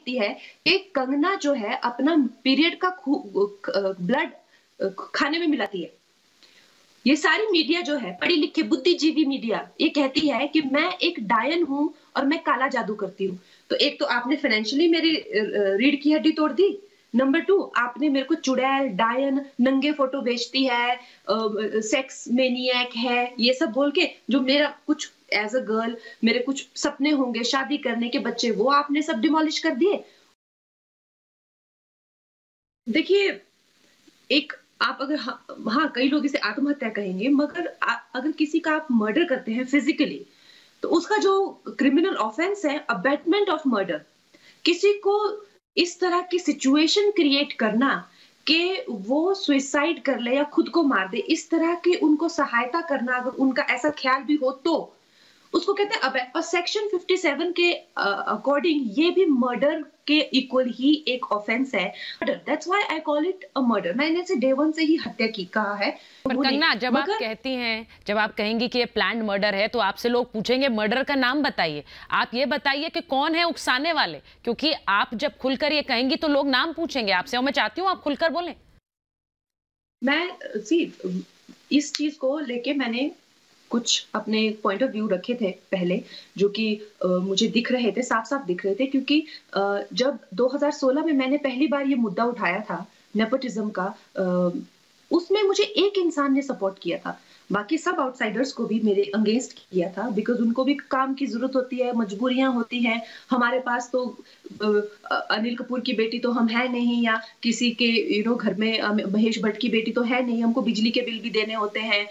लिखती है कि कंगना जो है अपना पीरियड का ब्लड खाने में मिलाती है। ये सारी मीडिया जो है, पढ़ी लिखी बुद्धिजीवी मीडिया, ये कहती है कि मैं एक डायन हूँ और मैं काला जादू करती हूँ। तो एक तो आपने फाइनेंशियली मेरी रीढ़ की हड्डी तोड़ दी। नंबर 2 आपने मेरे को चुड़ैल, डायन, नंगे फोटो भेजती है, सेक्स मैनिएक है, ये सब बोल के जो मेरा कुछ एज़ अ गर्ल मेरे कुछ सपने होंगे, शादी करने के बच्चे, वो आपने सब डिमोलिश कर दिए। देखिए, एक आप अगर हाँ, कई लोग इसे आत्महत्या कहेंगे, मगर अगर किसी का आप मर्डर करते हैं फिज़िकली, तो उसका जो क्रिमिनल ऑफेंस है अबैटमेंट ऑफ मर्डर, किसी को इस तरह की सिचुएशन क्रिएट करना कि वो सुसाइड कर ले या खुद को मार दे, इस तरह की उनको सहायता करना अगर उनका ऐसा ख्याल भी हो तो उसको कहते हैं अबैट। और सेक्शन 57 के अकॉर्डिंग ये भी मर्डर के इक्वल ही एक ऑफेंस है। Murder, that's why I call it a murder. मैंने इसे डे 1 से ही हत्या की कहा है। पर वो नहीं कंगना, जब आप मगर कहती हैं, जब आप कहेंगी कि ये प्लान्ड मर्डर है, तो आपसे लोग पूछेंगे मर्डर का नाम बताइए। आप ये बताइए कि कौन है उकसाने वाले, क्योंकि आप जब खुलकर ये कहेंगी तो लोग नाम पूछेंगे आपसे, और मैं चाहती हूँ आप खुलकर बोलें। मैं सी इस चीज को लेके मैंने कुछ अपने पॉइंट ऑफ व्यू रखे थे पहले, जो कि मुझे दिख रहे थे, साफ-साफ दिख रहे थे, क्योंकि जब 2016 में मैंने पहली बार ये मुद्दा उठाया था नेपोटिज्म का, उसमें मुझे एक इंसान ने सपोर्ट किया था। बाकी सब आउटसाइडर्स को भी मेरे अगेंस्ट किया था, बिकॉज़ उनको भी काम की ज़रूरत होती है, मजबूरियाँ होती हैं। हमारे पास तो अनिल कपूर की बेटी तो हम हैं नहीं, या किसी के घर में महेश भट्ट की बेटी तो है नहीं, हमको बिजली के बिल भी देने होते हैं,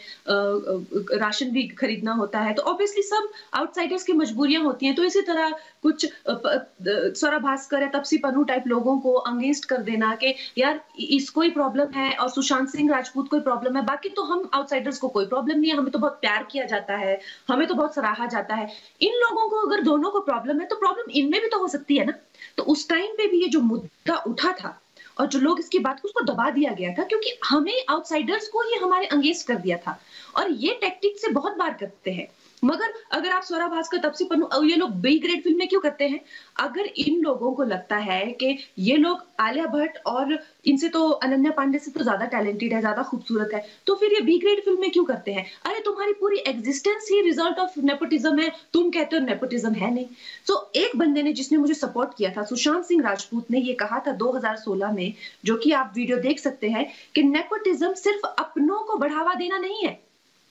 राशन भी खरीदना होता है, तो ऑब्वियसली सब आउटसाइडर्स की मजबूरियां होती हैं। तो इसी तरह कुछ स्वरा भास्कर या तपसी पन्नू टाइप लोगों को अगेंस्ट कर देना कि यार इसको ही प्रॉब्लम है और सुशांत सिंह राजपूत को ही प्रॉब्लम है, बाकी तो हम आउटसाइडर्स को कोई प्रॉब्लम नहीं है, हमें तो बहुत प्यार किया जाता है, हमें तो बहुत सराहा जाता है। इन लोगों को अगर दोनों को प्रॉब्लम है तो प्रॉब्लम इनमें भी तो हो सकती है ना। तो उस टाइम पे भी ये जो मुद्दा उठा था और जो लोग इसकी बात उसको दबा दिया गया था, क्योंकि हमें आउटसाइडर्स को ही हमारे अगेंस्ट कर दिया था। और ये टैक्टिक से बहुत बार करते हैं। मगर अगर आप स्वरा भास्कर, तपसी पन्नू, ये लोग बी ग्रेड फिल्में क्यों करते हैं? अगर इन लोगों को लगता है कि ये लोग आलिया भट्ट और इनसे तो अनन्या पांडे से तो ज्यादा टैलेंटेड है, ज्यादा खूबसूरत है, तो फिर ये बी ग्रेड फिल्में क्यों करते हैं? अरे तुम्हारी पूरी existence he result of nepotism है, तुम कहते हो नेपोटिज्म है नहीं। सो एक बंदे ने जिसने मुझे सपोर्ट किया था, सुशांत सिंह राजपूत ने ये कहा था 2016 में, जो कि आप वीडियो देख सकते हैं, कि नेपोटिज्म सिर्फ अपनों को बढ़ावा देना नहीं है।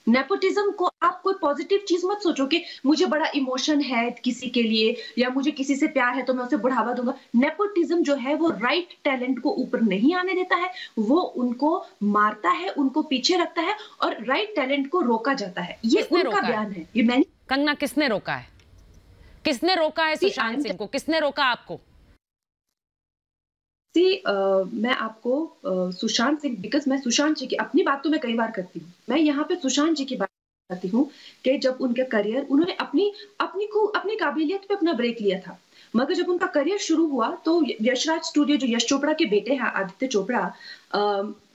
नेपोटिज्म को आप कोई पॉजिटिव चीज मत सोचो कि मुझे बड़ा इमोशन है किसी के लिए या मुझे किसी से प्यार है तो मैं उसे बढ़ावा दूंगा। नेपोटिज्म जो है वो राइट टैलेंट को ऊपर नहीं आने देता है, वो उनको मारता है, उनको पीछे रखता है और राइट टैलेंट को रोका जाता है। ये किसने उनका रोका है? बयान है, ये मैंने। कंगना, किसने रोका है? किसने रोका है सुशांत सिंह को? किसने रोका आपको? मैं आपको सुशांत सिंह, बिकॉज़ मैं सुशांत जी की अपनी बात तो मैं कई बार करती हूँ। मैं यहाँ पे सुशांत जी की बात करती हूँ कि जब उनका करियर, उन्होंने अपनी काबिलियत पे अपना ब्रेक लिया था। मगर जब उनका करियर शुरू हुआ तो यशराज स्टूडियो, जो यश चोपड़ा के बेटे हैं आदित्य चोपड़ा,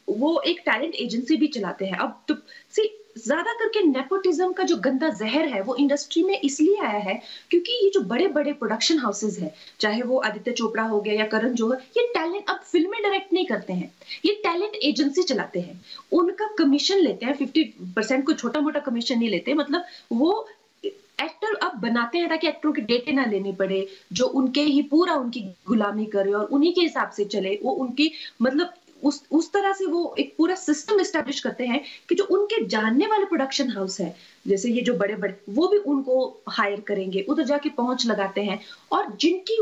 वो एक टैलेंट एजेंसी भी चलाते हैं। अब तो सी ज़्यादा करके नेपोटिज्म का जो गंदा ज़हर है वो इंडस्ट्री में इसलिए आया है क्योंकि ये जो बड़े-बड़े प्रोडक्शन हाउसेज़ हैं, चाहे वो आदित्य चोपड़ा हो गया या करण जौहर, ये टैलेंट अब फ़िल्में डायरेक्ट नहीं करते हैं, ये टैलेंट एजेंसी चलाते हैं। उनका कमीशन लेते हैं 50%, कोई छोटा-मोटा कमीशन नहीं लेते, मतलब वो एक्टर अब बनाते हैं ताकि एक्टरों की डेटें ना लेनी पड़े, जो उनके ही पूरा उनकी गुलामी करे और उन्हीं के हिसाब से चले। वो उनकी मतलब उस तरह से वो एक पूरा सिस्टम एस्टेब्लिश करते हैं कि जो उनके जानने वाले प्रोडक्शन हाउस है, जैसे ये जो बड़े-बड़े, वो भी उनको हायर करेंगे, उधर जाके पहुँच लगाते हैं और जिनकी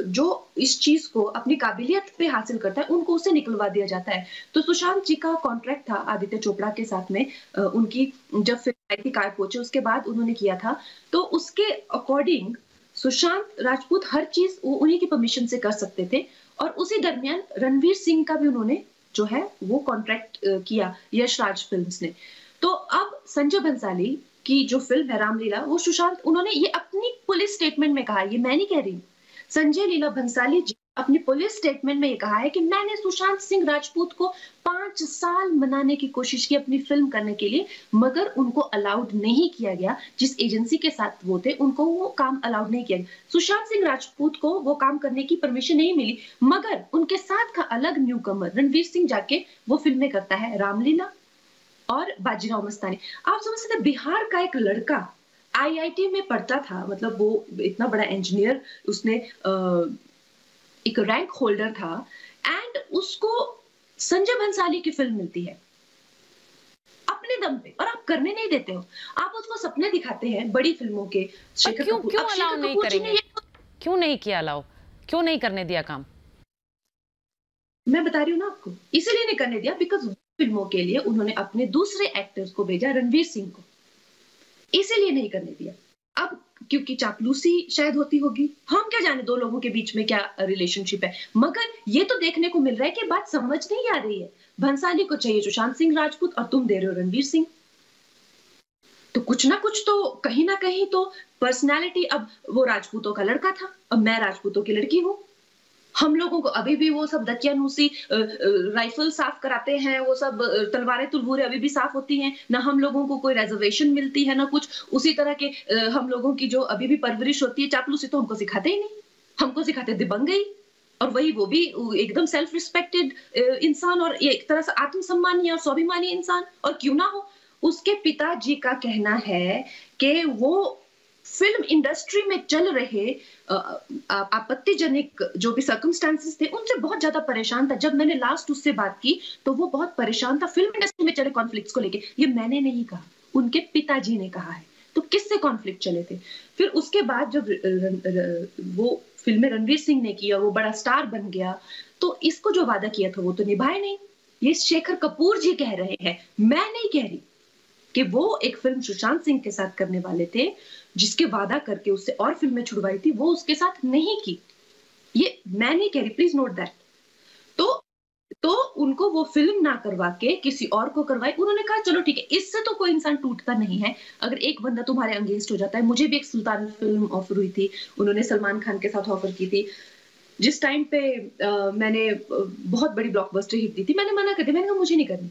जो इस चीज़ को अपनी काबिलियत पे हासिल करता है, उनको उससे निकलवा दिया जाता है। तो सुशांत जी का कॉन्ट्रैक्ट था आदित्य चोपड़ा के साथ में, उनकी जब फिल्म आई थी काय पोछे, उसके बाद उन्होंने किया था। तो उसके अकॉर्डिंग सुशांत राजपूत हर चीज़ वो उन्हीं की परमिशन से कर सकते थे और उसी दरमियान रणवीर सिंह का भी उन्होंने जो है वो कॉन्ट्रैक्ट किया यश राज फिल्म्स ने। तो अब संजय बंसाली की जो फ़िल्म है रामलीला, वो सुशांत, उन्होंने ये अपनी पुलिस स्टेटमेंट में कहा, ये मैं नहीं कह रही हूँ। संजय लीला भंसाली जी अपनी पुलिस स्टेटमेंट में ये कहा है कि मैंने सुशांत सिंह राजपूत को 5 साल मनाने की कोशिश की अपनी फिल्म करने के लिए, मगर उनको अलाउड नहीं किया गया। जिस एजेंसी के साथ वो थे, उनको वो काम अलाउड नहीं किया गया। सुशांत सिंह राजपूत को वो काम करने की परमिशन नहीं मिली, मगर उनके साथ का अलग न्यू कमर रणवीर सिंह जाके वो फिल्में करता है, रामलीला और बाजीराव मस्तानी। आप समझ सकते हैं, बिहार का एक लड़का आईआईटी में पढ़ता था, मतलब वो इतना बड़ा इंजीनियर, उसने एक रैंक होल्डर था, एंड उसको संजय भंसाली की फिल्म मिलती है अपने दम पे, और आप करने नहीं देते हो। आप उसको सपने दिखाते हैं बड़ी फिल्मों के। शेखर क्यों कपूर, क्यों अब अलाउ शेखर नहीं कपूर जी करेंगे? ने क्यों नहीं किया अलाउ? क्यों नहीं करने दिया काम? मैं बता रही हूँ ना आपको, इसीलिए नहीं करने दिया बिकॉज फिल्मों के लिए उन्होंने अपने दूसरे एक्टर्स को भेजा, रणवीर सिंह को, इसीलिए नहीं करने दिया। अब क्योंकि चापलूसी शायद होती होगी, हम क्या जाने दो लोगों के बीच में क्या रिलेशनशिप है, मगर ये तो देखने को मिल रहा है कि बात समझ नहीं आ रही है। भंसाली को चाहिए सुशांत सिंह राजपूत और तुम दे रहे हो रणवीर सिंह। तो कुछ ना कुछ तो कहीं ना कहीं तो पर्सनालिटी, अब वो राजपूतों का लड़का था, अब मैं राजपूतों की लड़की हूं। हम लोगों को अभी भी वो सब दकियानूसी राइफल साफ कराते हैं, वो सब तलवारें तुलबूरे अभी भी साफ होती हैं ना, हम लोगों को कोई रिजर्वेशन मिलती है ना कुछ। उसी तरह के हम लोगों की जो अभी भी परवरिश होती है, चापलूसी तो हमको सिखाते ही नहीं। हमको सिखाते दिबंगई, और वही वो भी एकदम सेल्फ रिस्पेक्टेड इंसान और एक तरह से आत्मसम्मानी और स्वाभिमानी इंसान, और क्यों ना हो। उसके पिताजी का कहना है कि वो फिल्म इंडस्ट्री में चल रहे आपत्तिजनक जो भी सर्कमस्टांसेस थे, उनसे बहुत ज्यादा परेशान था। जब मैंने लास्ट उससे बात की तो वो बहुत परेशान था फिल्म इंडस्ट्री में चले कॉन्फ्लिक्ट्स को लेके। ये मैंने नहीं कहा, उनके पिताजी ने कहा है। तो किससे कॉन्फ्लिक्ट चले थे? फिर उसके बाद जब वो फिल्में रणवीर सिंह ने की और वो बड़ा स्टार बन गया, तो इसको जो वादा किया था वो तो निभाए नहीं। ये शेखर कपूर जी कह रहे हैं, मैं नहीं कह रही, कि वो एक फिल्म सुशांत सिंह के साथ करने वाले थे, जिसके वादा करके उससे और फिल्में छुड़वाई थी, वो उसके साथ नहीं की। ये मैं नहीं कह रही, प्लीज नोट दैट। तो तो उनको वो फिल्म ना करवा के किसी और को करवाई। उन्होंने कहा चलो ठीक है, इससे तो कोई इंसान टूटता नहीं है अगर एक बंदा तुम्हारे अगेंस्ट हो जाता है। मुझे भी एक सुल्तान फिल्म ऑफर हुई थी, उन्होंने सलमान खान के साथ ऑफर की थी। जिस टाइम पे मैंने बहुत बड़ी ब्लॉकबस्टर हिट दी थी, मैंने मना कर दिया। मैंने कहा मुझे नहीं करनी,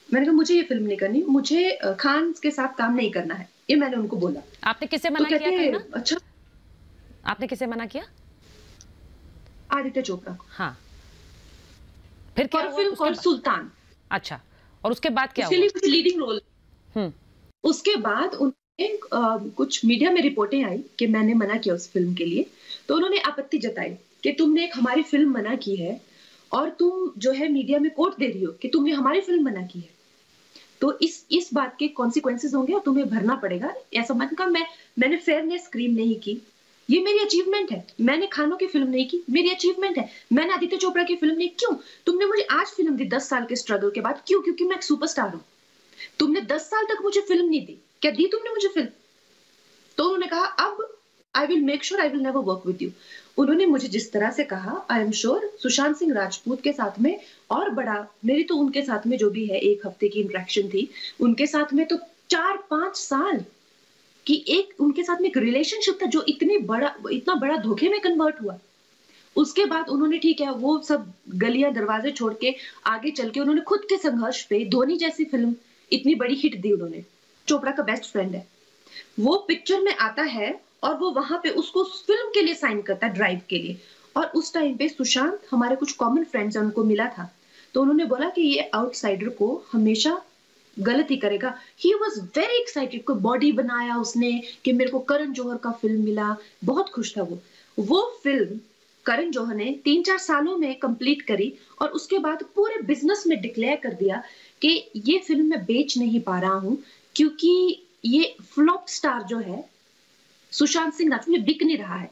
मैंने कहा मुझे ये फिल्म नहीं करनी, मुझे खान के साथ काम नहीं करना है, ये मैंने उनको बोला। आपने किसे मना किया करना? अच्छा, आपने किसे मना किया? आदित्य चोपड़ा। हाँ, फिर क्या हुआ? फिल्म कॉल्ड सुल्तान। अच्छा, और उसके बाद क्या उसके हुआ? लिए कुछ लीडिंग रोल। उसके बाद उन्हें कुछ मीडिया में रिपोर्टें आई कि मैंने मना किया उस फिल्म के लिए। तो उन्होंने आपत्ति जताई कि तुमने एक हमारी फिल्म मना की है और तुम जो है मीडिया में कोट दे रही हो कि तुमने हमारी फिल्म मना की है, तो इस बात के कॉन्सिक्वेंसेस होंगे और तुम्हें भरना पड़ेगा। ऐसा मत कहा। मैंने फेयरनेस स्क्रीम नहीं की, ये मेरी अचीवमेंट है। मैंने खानों की फिल्म नहीं की, मेरी अचीवमेंट है। मैंने आदित्य चोपड़ा की फिल्म नहीं, क्यों? तुमने मुझे आज फिल्म दी 10 साल के स्ट्रगल के बाद, क्यों? क्योंकि मैं एक सुपरस्टार हूं। तुमने 10 साल तक मुझे फिल्म नहीं दी, क्या दी तुमने मुझे फिल्म? तो उन्होंने कहा अब I will make sure I will never work with you. उन्होंने मुझे जिस तरह से कहा, I am sure Sushant Singh Rajput के साथ में और बड़ा, मेरी तो उनके साथ में जो भी है 1 हफ्ते की इंटरेक्शन थी, उनके साथ में तो 4-5 साल कि एक उनके साथ में एक रिलेशनशिप था जो इतना बड़ा धोखे में कन्वर्ट हुआ। उसके बाद उन्होंने ठीक है वो सब गलियां दरवाजे छोड़ के आगे चल के उन्होंने खुद के संघर्ष पे धोनी जैसी फिल्म इतनी बड़ी हिट दी। उन्होंने, चोपड़ा का बेस्ट फ्रेंड है, वो पिक्चर में आता है और वो वहां पे उसको फिल्म के लिए साइन करता है, ड्राइव के लिए। और उस टाइम पे सुशांत, हमारे कुछ कॉमन फ्रेंड्स हैं, उनको मिला था, तो उन्होंने बोला कि ये आउटसाइडर को हमेशा गलत ही करेगा। ही वॉज वेरी एक्साइटेड, कोई बॉडी बनाया उसने कि मेरे को करण जौहर का फिल्म मिला, बहुत खुश था वो फिल्म करण जौहर ने 3-4 सालों में कंप्लीट करी और उसके बाद पूरे बिजनेस में डिक्लेयर कर दिया कि ये फिल्म मैं बेच नहीं पा रहा हूं क्योंकि ये फ्लॉप स्टार जो है सुशांत सिंह राजपूत में बिक नहीं रहा है।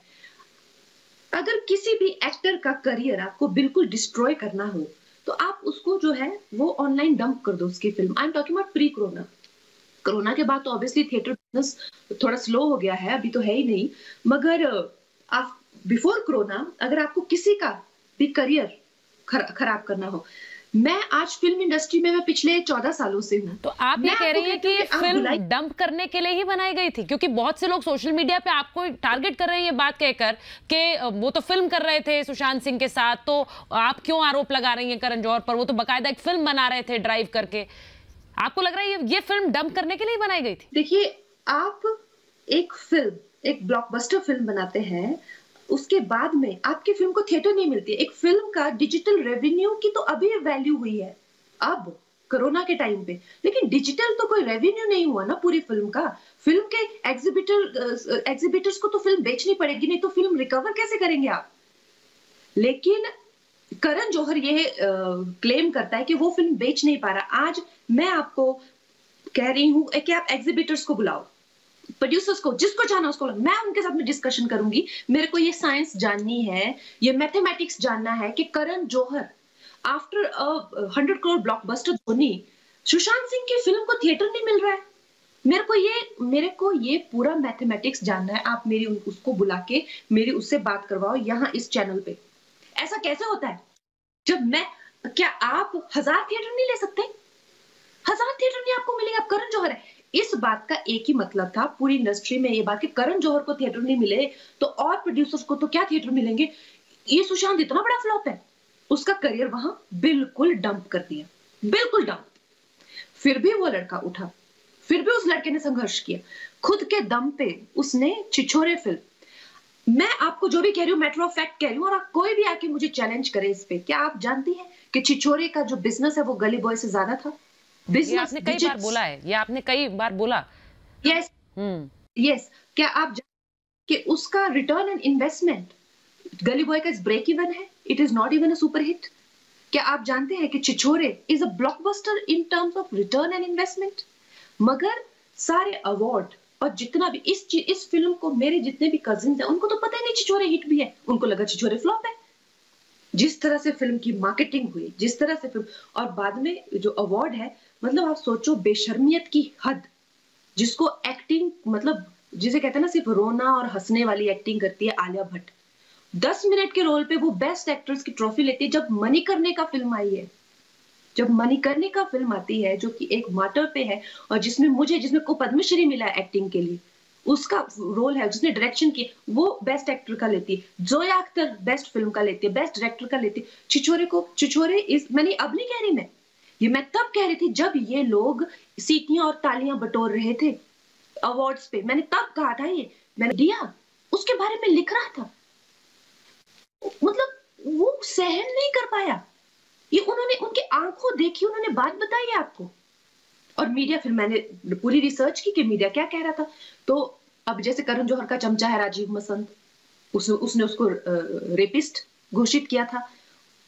अगर किसी भी एक्टर का करियर आपको बिल्कुल डिस्ट्रॉय करना हो तो आप उसको जो है वो ऑनलाइन डंप कर दो उसकी film. I am talking about pre corona. Corona के बाद तो ऑब्वियसली थिएटर बिजनेस थोड़ा स्लो हो गया है, अभी तो है ही नहीं, मगर आप बिफोर कोरोना अगर आपको किसी का भी करियर खराब करना हो, मैं आज फिल्म इंडस्ट्री में मैं पिछले 14 सालों से हूँ। तो आप ये मैं कह आपको रही हैं कहती कि हूँ ये कि आप फिल्म बुलाई डंप करने के लिए ही बनाई गई थी? क्योंकि बहुत से लोग सोशल मीडिया पे आपको टारगेट कर रहे हैं ये बात कहकर कि वो तो फिल्म कर रहे थे सुशांत सिंह के साथ, तो आप क्यों आरोप लगा रही हैं करण जौहर पर? वो तो बाकायदा एक फिल्म बना रहे थे ड्राइव करके। आपको लग रहा है ये फिल्म डंप करने के लिए ही बनाई गई थी? देखिए, आप एक फिल्म, एक ब्लॉकबस्टर फिल्म बनाते हैं, उसके बाद में आपकी फिल्म को थिएटर नहीं मिलती है। एक फिल्म का डिजिटल रेवेन्यू की तो अभी वैल्यू हुई है, अब कोरोना के टाइम पे, लेकिन डिजिटल तो कोई रेवेन्यू नहीं हुआ ना पूरी फिल्म का। फिल्म के एग्जीबिटर्स को तो फिल्म बेचनी पड़ेगी, नहीं तो फिल्म रिकवर कैसे करेंगे आप? लेकिन करण जौहर ये क्लेम करता है कि वो फिल्म बेच नहीं पा रहा। आज मैं आपको कह रही हूँ कि आप एग्जीबिटर्स को बुलाओ, प्रोड्यूसर्स को, जिसको जाना उसको, मैं उनके साथ में डिस्कशन करूंगी। मेरे को ये साइंस जाननी है, ये मैथमेटिक्स जानना है कि करण जौहर आफ्टर 100 करोड़ ब्लॉकबस्टर धोनी, सुशांत सिंह की फिल्म को थिएटर नहीं मिल रहा है। मेरे को ये पूरा मैथमेटिक्स जानना है। आप मेरी उसको बुला के मेरी उससे बात करवाओ यहाँ इस चैनल पे। ऐसा कैसे होता है? जब मैं, क्या आप 1000 थिएटर नहीं ले सकते? 1000 थिएटर नहीं आपको मिलेंगे, आप करण जौहर है। इस बात का एक ही मतलब था पूरी इंडस्ट्री में, ये बात कि करण जौहर को थिएटर नहीं मिले तो और प्रोड्यूसर्स को तो क्या थिएटर मिलेंगे। ये सुशांत इतना बड़ा फ्लॉप है, उसका करियर वहां बिल्कुल डंप कर दिया, बिल्कुल डंप। फिर भी वो लड़का उठा, फिर भी उस लड़के ने संघर्ष किया, खुद के दम पे उसने छिछोरे फिल्म, मैं आपको जो भी कह रही हूँ मैटर ऑफ फैक्ट कह रही हूँ, और आप कोई भी आके मुझे चैलेंज करे इस पे, क्या आप जानती हैं कि छिछोरे का जो बिजनेस है वो गली बॉय से ज्यादा था? ये बिजनेस आपने कई बार बोला है, ये आपने कई बार बोला। Yes, yes. क्या आप कि उसका return and investment Gully Boy का ब्रेक इवन है, it is not even a super hit. क्या आप जानते हैं कि Chhichhore is a blockbuster in terms of return and investment? मगर सारे अवार्ड और जितना भी इस फिल्म को, मेरे जितने भी कजिन्स हैं उनको तो पता ही नहीं छिछोरे हिट भी है, उनको लगा छिछोरे फ्लॉप है। जिस तरह से फिल्म की मार्केटिंग हुई, जिस तरह से फिल्म, और बाद में जो अवार्ड है, मतलब आप सोचो बेशर्मियत की हद, जिसको एक्टिंग, मतलब जिसे कहते हैं ना सिर्फ रोना और हंसने वाली एक्टिंग करती है आलिया भट्ट, 10 मिनट के रोल पे वो बेस्ट एक्ट्रेस की ट्रॉफी लेती है। जब मणिकर्णिका फिल्म आई है, जब मणिकर्णिका फिल्म आती है जो कि एक मार्टर पे है, और जिसमें को पद्मश्री मिला एक्टिंग के लिए, उसका रोल है, जिसने डायरेक्शन की, वो बेस्ट एक्टर का लेती है। जोया अख्तर बेस्ट फिल्म का लेती है, बेस्ट डायरेक्टर का लेती है। छिछोरे मैंने अब नहीं कह रही, मैं तब कह रही थी जब ये लोग सीटियां और तालियां बटोर रहे थे अवार्ड्स पे। मैंने तब कहा था, ये मैंने दिया, उसके बारे में लिख रहा था। मतलब वो सहन नहीं कर पाया, ये उन्होंने उनकी आंखों देखी, उन्होंने बात बताई आपको। और मीडिया, फिर मैंने पूरी रिसर्च की कि मीडिया क्या कह रहा था। तो अब जैसे करण जौहर का चमचा है राजीव मसंद, उसने उसको रेपिस्ट घोषित किया था,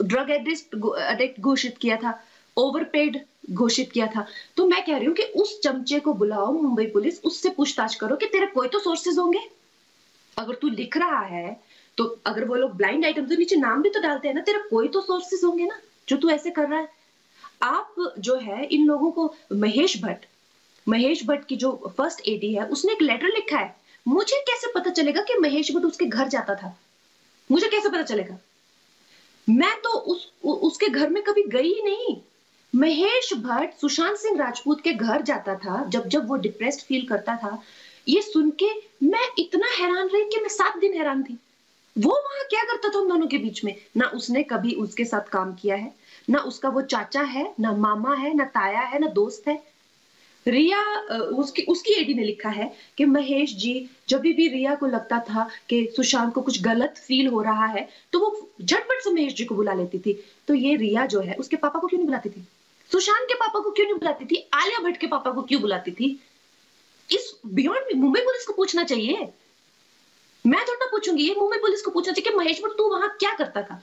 ड्रग एडिक्ट घोषित किया था, ओवरपेड घोषित किया था। तो मैं कह रही हूँ कि उस चमचे को बुलाओ मुंबई पुलिस, उससे पूछताछ करो कि तेरे कोई तो सोर्सेज होंगे। अगर तू लिख रहा है तो अगर वो लोग ब्लाइंड आइटम तो नीचे नाम भी तो डालते हैं ना, तेरा कोई तो सोर्सेज होंगे ना जो तू ऐसे कर रहा है। आप जो है इन लोगों को, महेश भट्ट की जो फर्स्ट एडी है, उसने एक लेटर लिखा है। मुझे कैसे पता चलेगा कि महेश भट्ट उसके घर जाता था? मुझे कैसे पता चलेगा? मैं तो उसके घर में कभी गई ही नहीं। महेश भट्ट सुशांत सिंह राजपूत के घर जाता था जब वो डिप्रेस्ड फील करता था। ये सुन के मैं इतना हैरान रही कि मैं 7 दिन हैरान थी। वो वहां क्या करता था उन दोनों के बीच में? ना उसने कभी उसके साथ काम किया है, ना उसका वो चाचा है, ना मामा है, ना ताया है, ना दोस्त है। रिया, उसकी एडी ने लिखा है कि महेश जी जब भी रिया को लगता था कि सुशांत को कुछ गलत फील हो रहा है तो वो झटपट से महेश जी को बुला लेती थी। तो ये रिया जो है उसके पापा को क्यों नहीं बुलाती थी? सुशांत के पापा को क्यों नहीं बुलाती थी? आलिया भट्ट के पापा को क्यों बुलाती थी? इस बियॉन्ड मुंबई पुलिस को पूछना चाहिए, मैं थोड़ा पूछूंगी, ये मुंबई पुलिस को पूछना चाहिए कि महेश भट्ट तू वहां क्या करता था।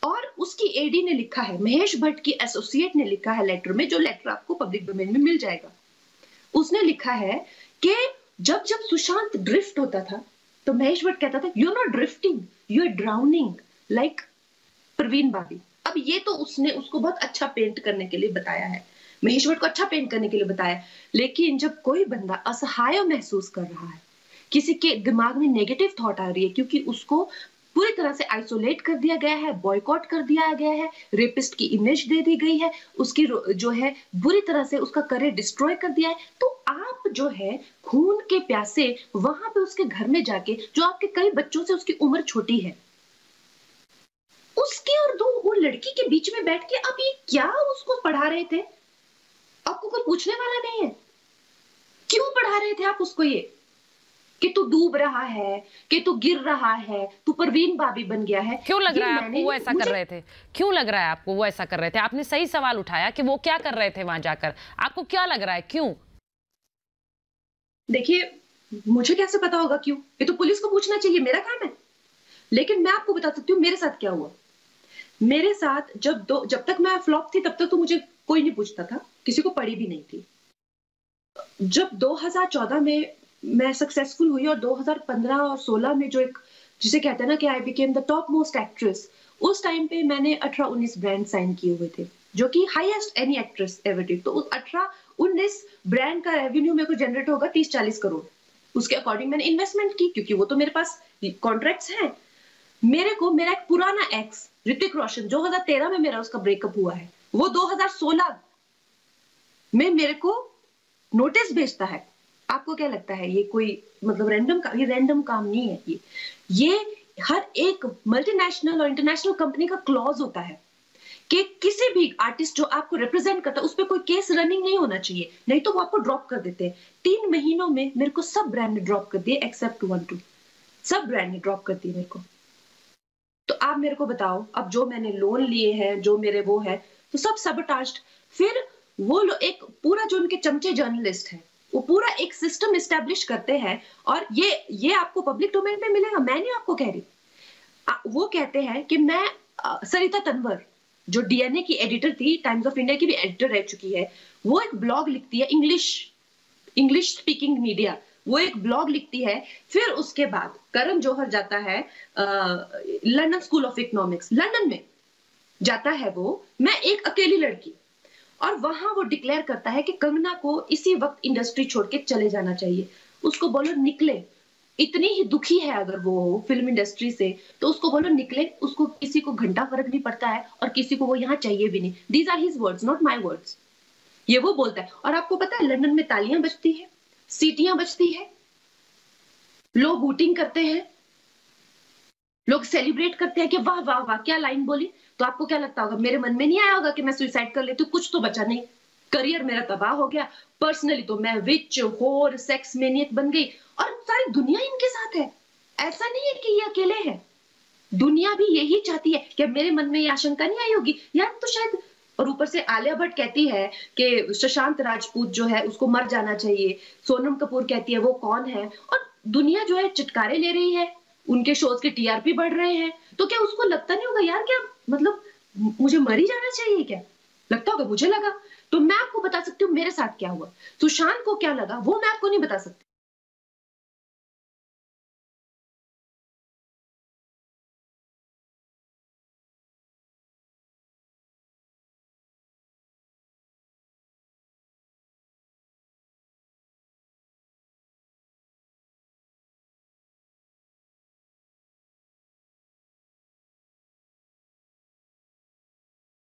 और उसकी एडी ने लिखा है, महेश भट्ट की एसोसिएट ने लिखा है लेटर में, जो लेटर आपको पब्लिक डोमेन में मिल जाएगा। उसने लिखा है कि जब जब सुशांत ड्रिफ्ट होता था तो महेश भट्ट कहता था you are not drifting, you are drowning like Parveen Babi. अब ये तो उसने उसको बहुत अच्छा पेंट करने के लिए बताया है, महेश भट्ट को अच्छा पेंट करने के लिए बताया। लेकिन जब कोई बंदा असहाय महसूस कर रहा है, किसी के दिमाग में नेगेटिव थॉट आ रही है क्योंकि उसको पूरी तरह से आइसोलेट कर दिया गया है, बॉयकॉट कर दिया गया है, रेपिस्ट की इमेज दे दी गई है, उसकी जो है बुरी तरह से उसका करियर डिस्ट्रॉय कर दिया है। तो आप जो है खून के प्यासे वहां पे उसके घर में जाके, जो आपके कई बच्चों से उसकी उम्र छोटी है, उसके और दो वो लड़की के बीच में बैठ के आप ये क्या उसको पढ़ा रहे थे? आपको कोई पूछने वाला नहीं है। क्यों पढ़ा रहे थे आप उसको ये कि तू डूब रहा है, कि तू गिर रहा है, तू परवीन बाबी बन गया है? क्यों लग ये रहा है मैंने आपको वो ऐसा कर रहे थे? क्यों लग रहा है आपको वो ऐसा कर रहे थे? आपने सही सवाल उठाया कि वो क्या कर रहे थे वहां जाकर। आपको क्या लग रहा है क्यों? देखिए, मुझे कैसे पता होगा क्यों? ये तो पुलिस को पूछना चाहिए, मेरा काम है। लेकिन मैं आपको बता सकती हूँ मेरे साथ क्या हुआ। मेरे साथ जब तक मैं फ्लॉप थी तब तक तो मुझे कोई नहीं पूछता था, किसी को पड़ी भी नहीं थी। जब 2014 में मैं सक्सेसफुल हुई और 2015 और 16 में जो एक जिसे कहते हैं ना कि I became the top most actress, उस टाइम पे मैंने 18-19 ब्रांड साइन किए हुए थे, जो कि highest any actress ever did. तो 18-19 ब्रांड का रेवेन्यू मेरे को जनरेट होगा 30-40 करोड़। उसके अकॉर्डिंग मैंने इन्वेस्टमेंट की, क्योंकि वो तो मेरे पास कॉन्ट्रैक्ट्स हैं। मेरा एक पुराना एक्स ऋतिक रोशन 2013 में मेरा उसका ब्रेकअप हुआ है, वो 2016 में मेरे को नोटिस भेजता है। आपको क्या लगता है ये कोई मतलब ये रैंडम काम नहीं है। ये हर एक मल्टीनेशनल और इंटरनेशनल कंपनी का क्लॉज होता है कि किसी भी आर्टिस्ट जो आपको रिप्रेजेंट करता है उस पर कोई केस रनिंग नहीं होना चाहिए, नहीं तो वो आपको ड्रॉप कर देते हैं। 3 महीनों में मेरे को सब ब्रांड ने ड्रॉप कर दिए एक्सेप्ट 1-2। सब ब्रांड ने ड्रॉप कर दिए मेरे को। तो आप मेरे को बताओ, अब जो मैंने लोन लिए हैं, जो मेरे वो है, तो सब सबटाज्ड। फिर वो एक पूरा जो उनके चमचे जर्नलिस्ट हैं, वो पूरा एक सिस्टम एस्टेब्लिश करते हैं, और ये आपको पब्लिक डोमेन में मिलेगा, मैं नहीं आपको कह रही। वो कहते हैं कि मैं सरिता तंवर जो डीएनए की एडिटर थी, टाइम्स ऑफ इंडिया की भी एडिटर रह चुकी है, वो एक ब्लॉग लिखती है, इंग्लिश स्पीकिंग मीडिया, वो एक ब्लॉग लिखती है। फिर उसके बाद करण जौहर जाता है London school of economics, London में जाता है वो, मैं एक अकेली लड़की, और वहां वो डिक्लेयर करता है कि कंगना को इसी वक्त इंडस्ट्री छोड़ के चले जाना चाहिए। उसको बोलो निकले, इतनी ही दुखी है अगर वो फिल्म इंडस्ट्री से, तो उसको बोलो निकले, उसको किसी को घंटा फर्क नहीं पड़ता है और किसी को वो यहाँ चाहिए भी नहीं। These are his words, not my words. ये वो बोलता है। और आपको पता है लंदन में तालियां बजती है, सीटियां बजती है, लोग वोटिंग करते हैं, लोग सेलिब्रेट करते हैं कि वाह वाह वाह क्या लाइन बोली। तो आपको क्या लगता होगा, मेरे मन में नहीं आया होगा कि मैं सुसाइड कर लेती हूँ? कुछ तो बचा नहीं, करियर मेरा तबाह हो गया, पर्सनली तो मैं विच होर सेक्स मेनियक बन गई, और सारी दुनिया इनके साथ है। ऐसा नहीं है कि ये अकेले है, दुनिया भी यही चाहती है। क्या मेरे मन में ये आशंका नहीं आई होगी यार, तो शायद। और ऊपर से आलिया भट्ट कहती है कि सुशांत राजपूत जो है उसको मर जाना चाहिए, सोनम कपूर कहती है वो कौन है, और दुनिया जो है चिटकारे ले रही है, उनके शोज के टीआरपी बढ़ रहे हैं। तो क्या उसको लगता नहीं होगा यार, क्या मतलब मुझे मर ही जाना चाहिए क्या? लगता होगा, मुझे लगा। तो मैं आपको बता सकती हूँ मेरे साथ क्या हुआ। सुशांत को क्या लगा वो मैं आपको नहीं बता सकती।